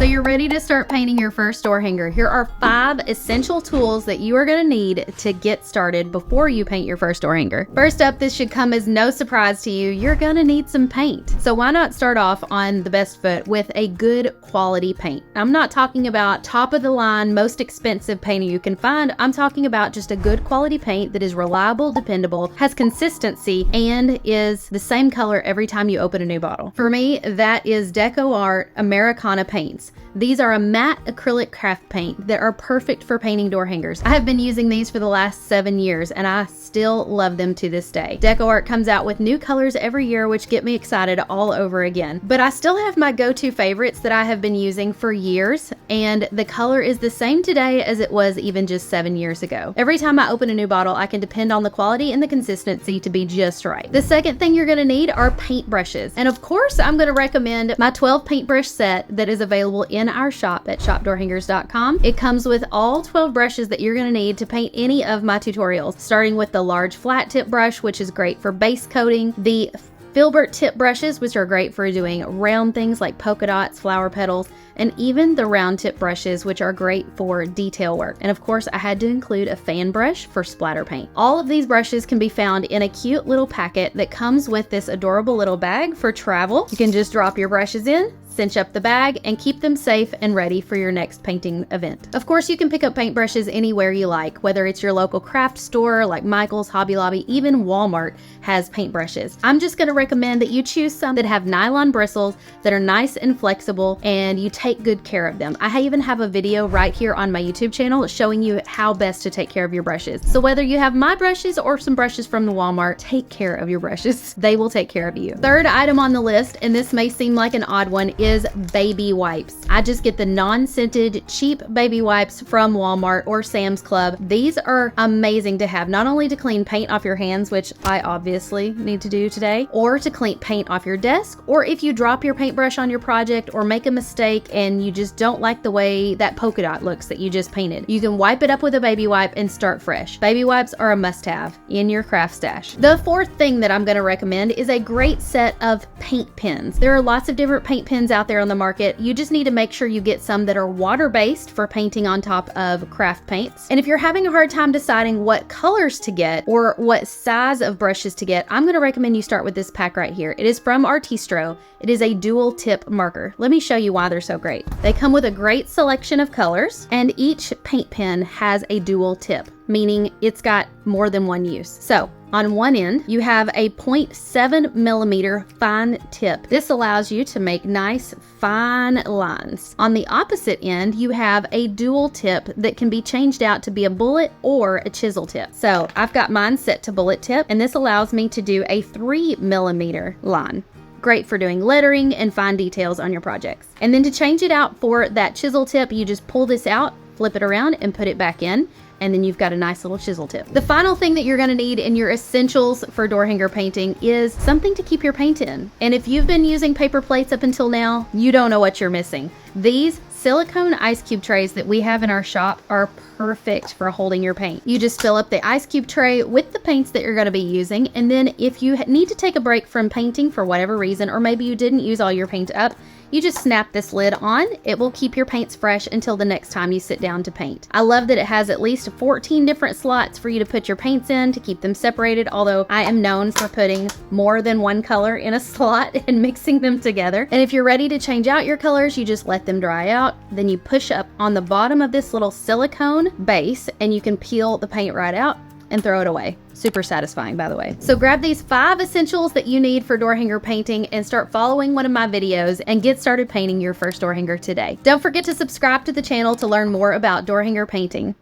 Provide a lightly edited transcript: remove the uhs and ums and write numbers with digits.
So you're ready to start painting your first door hanger. Here are 5 essential tools that you are going to need to get started before you paint your first door hanger. First up, this should come as no surprise to you. You're going to need some paint. So why not start off on the best foot with a good quality paint? I'm not talking about top of the line, most expensive paint you can find. I'm talking about just a good quality paint that is reliable, dependable, has consistency, and is the same color every time you open a new bottle. For me, that is DecoArt Americana paints. These are a matte acrylic craft paint that are perfect for painting door hangers. I have been using these for the last 7 years and I still love them to this day. DecoArt comes out with new colors every year, which get me excited all over again. But I still have my go-to favorites that I have been using for years, and the color is the same today as it was even just 7 years ago. Every time I open a new bottle, I can depend on the quality and the consistency to be just right. The second thing you're gonna need are paint brushes. And of course, I'm gonna recommend my 12 paintbrush set that is available in our shop at shopdoorhangers.com. It comes with all 12 brushes that you're gonna need to paint any of my tutorials, starting with the large flat tip brush, which is great for base coating, the filbert tip brushes, which are great for doing round things like polka dots, flower petals, and even the round tip brushes, which are great for detail work. And of course, I had to include a fan brush for splatter paint. All of these brushes can be found in a cute little packet that comes with this adorable little bag for travel. You can just drop your brushes in, cinch up the bag, and keep them safe and ready for your next painting event. Of course, you can pick up paintbrushes anywhere you like, whether it's your local craft store like Michael's, Hobby Lobby, even Walmart has paintbrushes. I'm just gonna recommend that you choose some that have nylon bristles that are nice and flexible, and you take good care of them. I even have a video right here on my YouTube channel showing you how best to take care of your brushes. So whether you have my brushes or some brushes from the Walmart, take care of your brushes. They will take care of you. Third item on the list, and this may seem like an odd one, is baby wipes. I just get the non-scented cheap baby wipes from Walmart or Sam's Club. These are amazing to have, not only to clean paint off your hands, which I obviously need to do today, or to clean paint off your desk, or if you drop your paintbrush on your project or make a mistake and you just don't like the way that polka dot looks that you just painted. You can wipe it up with a baby wipe and start fresh. Baby wipes are a must-have in your craft stash. The fourth thing that I'm going to recommend is a great set of paint pens. There are lots of different paint pens out there on the market. You just need to make sure you get some that are water-based for painting on top of craft paints. And if you're having a hard time deciding what colors to get or what size of brushes to get, I'm going to recommend you start with this pack right here. It is from Artistro. It is a dual tip marker. Let me show you why they're so great. They come with a great selection of colors, and each paint pen has a dual tip, meaning it's got more than one use. So on one end, you have a 0.7 millimeter fine tip. This allows you to make nice, fine lines. On the opposite end, you have a dual tip that can be changed out to be a bullet or a chisel tip. So I've got mine set to bullet tip, and this allows me to do a 3 millimeter line. Great for doing lettering and fine details on your projects. And then to change it out for that chisel tip, you just pull this out, flip it around, and put it back in. And then you've got a nice little chisel tip. The final thing that you're gonna need in your essentials for door hanger painting is something to keep your paint in. And if you've been using paper plates up until now, you don't know what you're missing. These silicone ice cube trays that we have in our shop are perfect for holding your paint. You just fill up the ice cube tray with the paints that you're going to be using, and then if you need to take a break from painting for whatever reason, or maybe you didn't use all your paint up, you just snap this lid on. It will keep your paints fresh until the next time you sit down to paint. I love that it has at least 14 different slots for you to put your paints in to keep them separated, although I am known for putting more than one color in a slot and mixing them together. And if you're ready to change out your colors, you just let them dry out. Then you push up on the bottom of this little silicone base and you can peel the paint right out and throw it away. Super satisfying, by the way. So grab these 5 essentials that you need for door hanger painting and start following one of my videos and get started painting your first door hanger today. Don't forget to subscribe to the channel to learn more about door hanger painting.